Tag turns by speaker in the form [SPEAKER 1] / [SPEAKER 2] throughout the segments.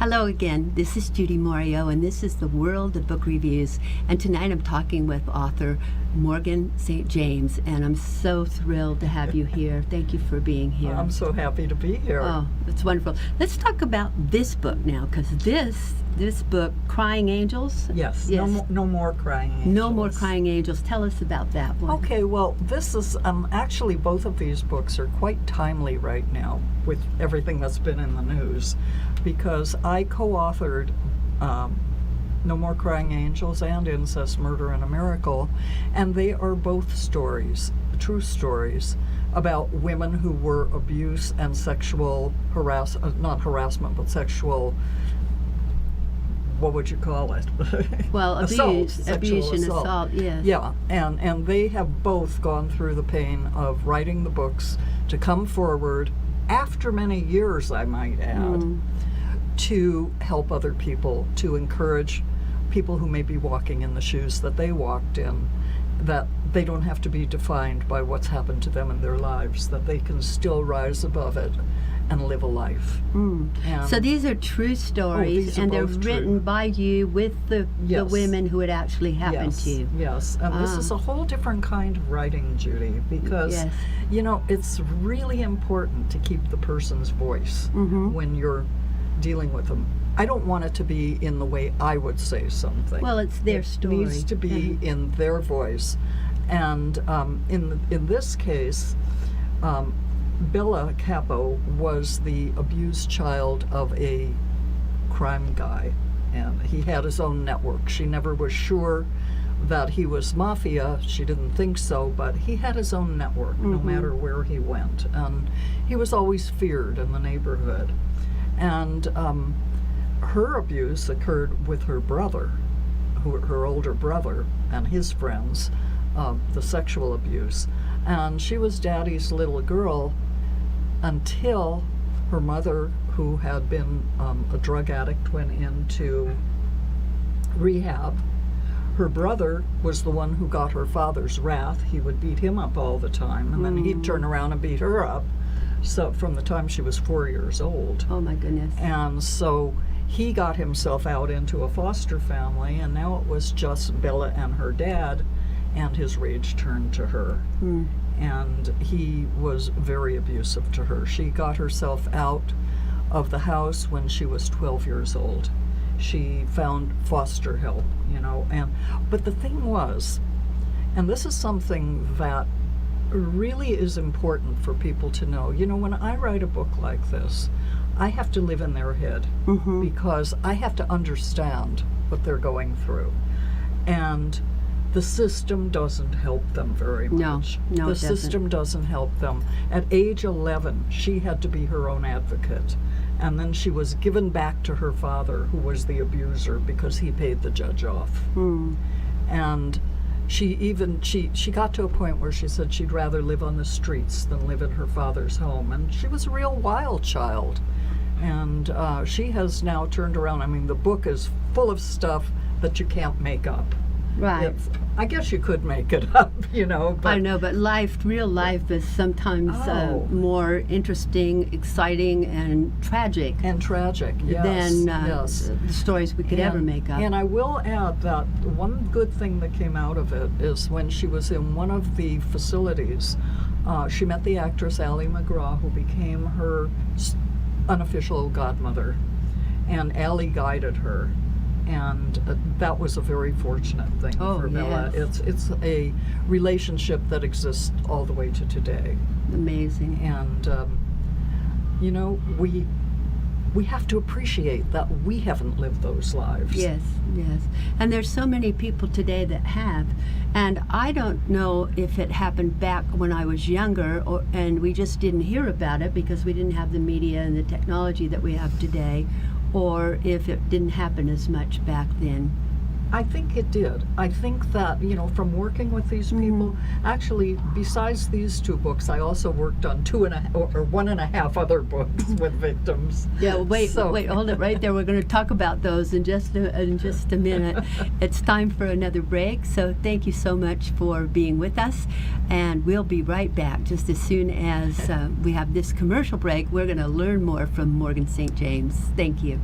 [SPEAKER 1] Hello again. This is Judy Morio, and this is the World of Book Reviews. And tonight I'm talking with author Morgan St. James, and I'm so thrilled to have you here. Thank you for being here.
[SPEAKER 2] I'm so happy to be here.
[SPEAKER 1] Oh, it's wonderful. Let's talk about this book now, because this book, Crying Angels.
[SPEAKER 2] Yes. No more Crying Angels.
[SPEAKER 1] No More Crying Angels. Tell us about that one.
[SPEAKER 2] Okay, well, this is actually both of these books are quite timely right now with everything that's been in the news, because I co-authored No More Crying Angels and Incest, Murder, and a Miracle, and they are both stories, true stories, about women who were abused and sexual not harassment, but sexual, what would you call it?
[SPEAKER 1] Well, abuse and assault, yes.
[SPEAKER 2] Yeah, and they have both gone through the pain of writing the books to come forward after many years, I might add, to help other people, to encourage people who may be walking in the shoes that they walked in, that they don't have to be defined by what's happened to them in their lives, that they can still rise above it and live a life.
[SPEAKER 1] So these are true stories, and they're written by you with the women who it actually happened to.
[SPEAKER 2] Yes, and this is a whole different kind of writing, Judy, because you know, it's really important to keep the person's voice when you're dealing with them. I don't want it to be in the way I would say something.
[SPEAKER 1] Well, it's their story.
[SPEAKER 2] It needs to be in their voice. And in this case, Bella Capo was the abused child of a crime guy, and he had his own network. She never was sure that he was mafia. She didn't think so, but he had his own network no matter where he went, and he was always feared in the neighborhood. And her abuse occurred with her brother, her older brother, and his friends, the sexual abuse. And she was Daddy's little girl until her mother, who had been a drug addict, went into rehab. Her brother was the one who got her father's wrath. He would beat him up all the time, and then he'd turn around and beat her up. So from the time she was 4 years old.
[SPEAKER 1] Oh my goodness.
[SPEAKER 2] And so he got himself out into a foster family, and now it was just Bella and her dad, and his rage turned to her. And he was very abusive to her. She got herself out of the house when she was 12 years old. She found foster help, you know, but the thing was, and this is something that really is important for people to know, you know, when I write a book like this, I have to live in their head because I have to understand what they're going through. And the system doesn't help them very much.
[SPEAKER 1] No,
[SPEAKER 2] the system doesn't help them. At age 11, she had to be her own advocate. And then she was given back to her father, who was the abuser, because he paid the judge off. And she got to a point where she said she'd rather live on the streets than live in her father's home. And she was a real wild child. And she has now turned around. I mean, the book is full of stuff that you can't make up.
[SPEAKER 1] Right.
[SPEAKER 2] I guess you could make it up, you know. But
[SPEAKER 1] I know, but real life is sometimes more interesting, exciting, and tragic.
[SPEAKER 2] Yes.
[SPEAKER 1] Than the stories we could ever make up.
[SPEAKER 2] And I will add that one good thing that came out of it is when she was in one of the facilities, she met the actress Ali MacGraw, who became her unofficial godmother, and Ali guided her. And that was a very fortunate thing for Bella. It's a relationship that exists all the way to today.
[SPEAKER 1] Amazing.
[SPEAKER 2] And you know, we have to appreciate that we haven't lived those lives.
[SPEAKER 1] Yes. And there's so many people today that have. And I don't know if it happened back when I was younger, and we just didn't hear about it because we didn't have the media and the technology that we have today, or if it didn't happen as much back then.
[SPEAKER 2] I think it did. I think that, you know, from working with these people, actually, besides these two books, I also worked on 1.5 other books with victims.
[SPEAKER 1] Yeah, wait, hold it right there. We're going to talk about those in just a minute. It's time for another break, so thank you so much for being with us, and we'll be right back just as soon as we have this commercial break. We're going to learn more from Morgan St. James. Thank you.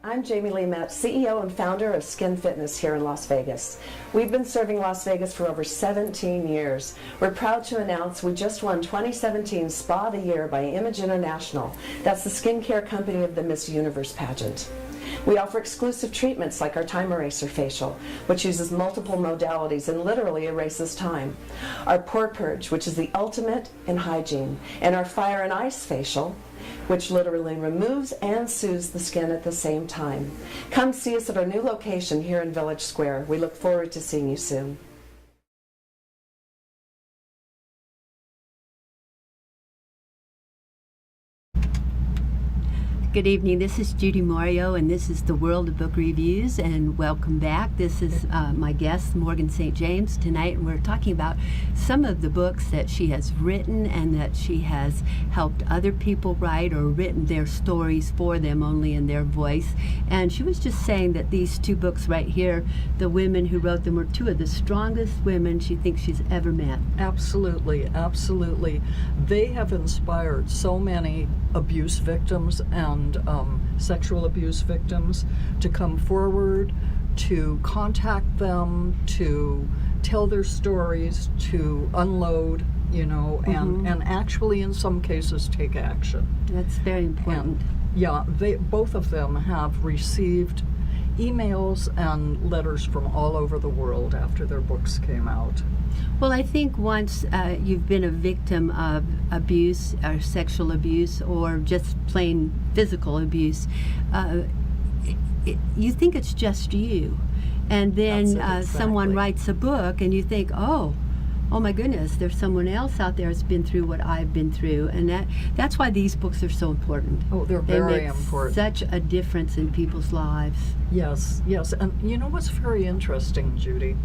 [SPEAKER 3] I'm Jamie Lee Metz, CEO and founder of Skin Fitness here in Las Vegas. We've been serving Las Vegas for over 17 years. We're proud to announce we just won 2017 Spa of the Year by Image International. That's the skincare company of the Miss Universe pageant. We offer exclusive treatments like our Time Eraser facial, which uses multiple modalities and literally erases time. Our Pore Purge, which is the ultimate in hygiene, and our Fire and Ice facial, which literally removes and soothes the skin at the same time. Come see us at our new location here in Village Square. We look forward to seeing you soon.
[SPEAKER 1] Good evening. This is Judy Mario, and this is the World of Book Reviews, and welcome back. This is my guest, Morgan St. James, tonight, and we're talking about some of the books that she has written and that she has helped other people write or written their stories for them only in their voice. And she was just saying that these two books right here, the women who wrote them, were two of the strongest women she thinks she's ever met.
[SPEAKER 2] Absolutely, absolutely. They have inspired so many abuse victims and sexual abuse victims to come forward, to contact them, to tell their stories, to unload, and actually in some cases take action.
[SPEAKER 1] That's very important.
[SPEAKER 2] And, yeah, both of them have received emails and letters from all over the world after their books came out.
[SPEAKER 1] Well, I think once you've been a victim of abuse or sexual abuse or just plain physical abuse, you think it's just you. And then
[SPEAKER 2] Exactly.
[SPEAKER 1] someone writes a book and you think, oh my goodness, there's someone else out there that's been through what I've been through. And that's why these books are so important.
[SPEAKER 2] Oh, they're
[SPEAKER 1] They
[SPEAKER 2] very
[SPEAKER 1] make
[SPEAKER 2] important.
[SPEAKER 1] such a difference in people's lives.
[SPEAKER 2] Yes, yes. And you know what's very interesting, Judy?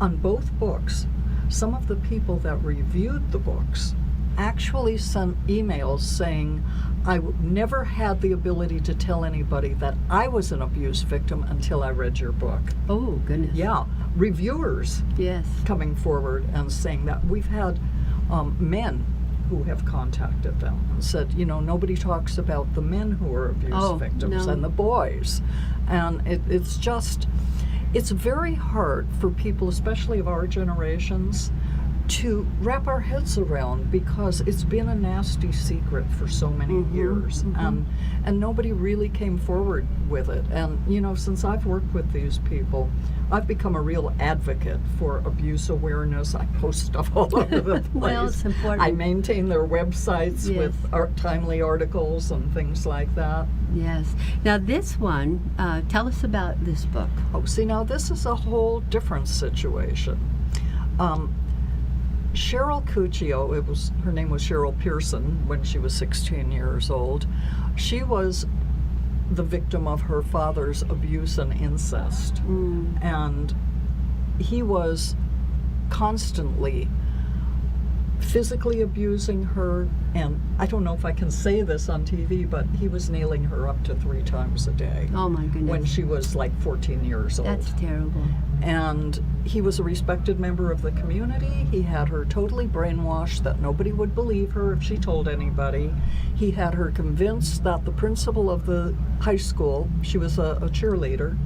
[SPEAKER 2] On both books, some of the people that reviewed the books actually sent emails saying, never had the ability to tell anybody that I was an abuse victim until I read your book.
[SPEAKER 1] Oh, goodness.
[SPEAKER 2] Yeah, reviewers
[SPEAKER 1] Yes.
[SPEAKER 2] coming forward and saying that. We've had men who have contacted them and said, nobody talks about the men who are abuse victims
[SPEAKER 1] no.
[SPEAKER 2] and the boys. And it's very hard for people, especially of our generations, to wrap our heads around because it's been a nasty secret for so many years. And nobody really came forward with it. And, since I've worked with these people, I've become a real advocate for abuse awareness. I post stuff all over the place.
[SPEAKER 1] Well, it's important.
[SPEAKER 2] I maintain their websites
[SPEAKER 1] Yes.
[SPEAKER 2] with timely articles and things like that.
[SPEAKER 1] Yes. Now this one, tell us about this book.
[SPEAKER 2] Oh, see, now this is a whole different situation. Cheryl Cuccio, her name was Cheryl Pearson when she was 16 years old. She was the victim of her father's abuse and incest. And he was constantly physically abusing her, and I don't know if I can say this on TV, but he was nailing her up to 3 times a day.
[SPEAKER 1] Oh my goodness.
[SPEAKER 2] When she was like 14 years old.
[SPEAKER 1] That's terrible.
[SPEAKER 2] And he was a respected member of the community. He had her totally brainwashed that nobody would believe her if she told anybody. He had her convinced that the principal of the high school, she was a cheerleader,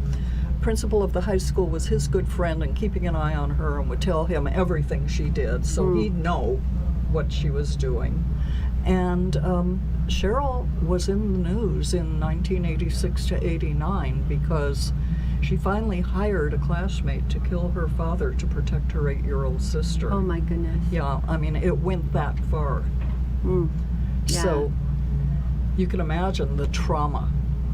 [SPEAKER 2] principal of the high school was his good friend and keeping an eye on her and would tell him everything she did, so he'd know what she was doing. And Cheryl was in the news in 1986 to 89 because she finally hired a classmate to kill her father to protect her 8-year-old sister.
[SPEAKER 1] Oh my goodness.
[SPEAKER 2] Yeah, I mean, it went that far.
[SPEAKER 1] Yeah.
[SPEAKER 2] So you can imagine the trauma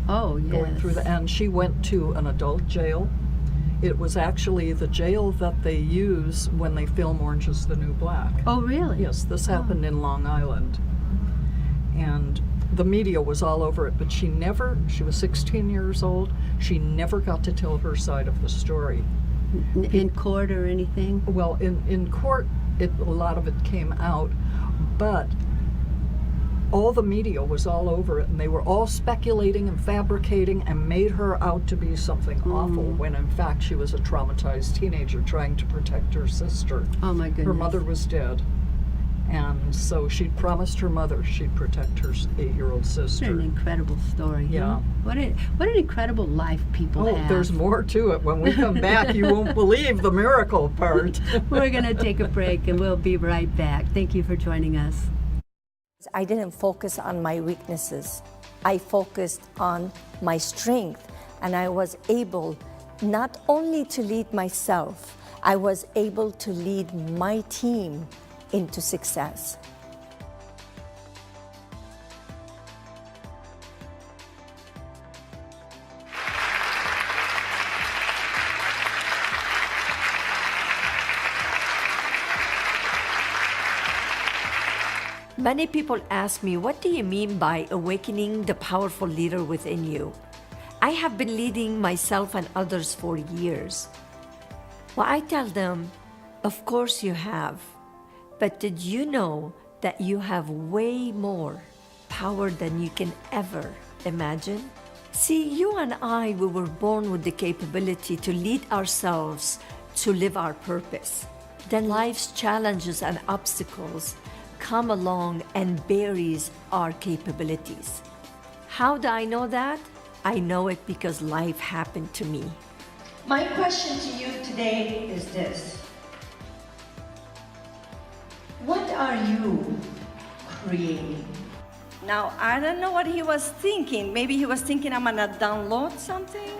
[SPEAKER 1] Oh, yes.
[SPEAKER 2] going through that. And she went to an adult jail. It was actually the jail that they use when they film Orange is the New Black.
[SPEAKER 1] Oh, really?
[SPEAKER 2] Yes, this happened in Long Island. And the media was all over it, but she was 16 years old, she never got to tell her side of the story.
[SPEAKER 1] In court or anything?
[SPEAKER 2] Well, in court, a lot of it came out, but all the media was all over it, and they were all speculating and fabricating and made her out to be something awful, when in fact she was a traumatized teenager trying to protect her sister.
[SPEAKER 1] Oh my goodness.
[SPEAKER 2] Her mother was dead. And so she promised her mother she'd protect her 8-year-old
[SPEAKER 1] What
[SPEAKER 2] sister.
[SPEAKER 1] an incredible story.
[SPEAKER 2] Yeah.
[SPEAKER 1] Huh? What an incredible life people
[SPEAKER 2] Oh,
[SPEAKER 1] have.
[SPEAKER 2] there's more to it. When we come back, you won't believe the miracle part.
[SPEAKER 1] We're going to take a break and we'll be right back. Thank you for joining us.
[SPEAKER 4] I didn't focus on my weaknesses. I focused on my strength, and I was able not only to lead myself, I was able to lead my team into success. Many people ask me, what do you mean by awakening the powerful leader within you? I have been leading myself and others for years. Well, I tell them, of course you have, but did you know that you have way more power than you can ever imagine? See, you and I, we were born with the capability to lead ourselves to live our purpose. Then life's challenges and obstacles come along and buries our capabilities. How do I know that? I know it because life happened to me.
[SPEAKER 5] My question to you today is this. What are you creating? Now, I don't know what he was thinking. Maybe he was thinking I'm gonna download something.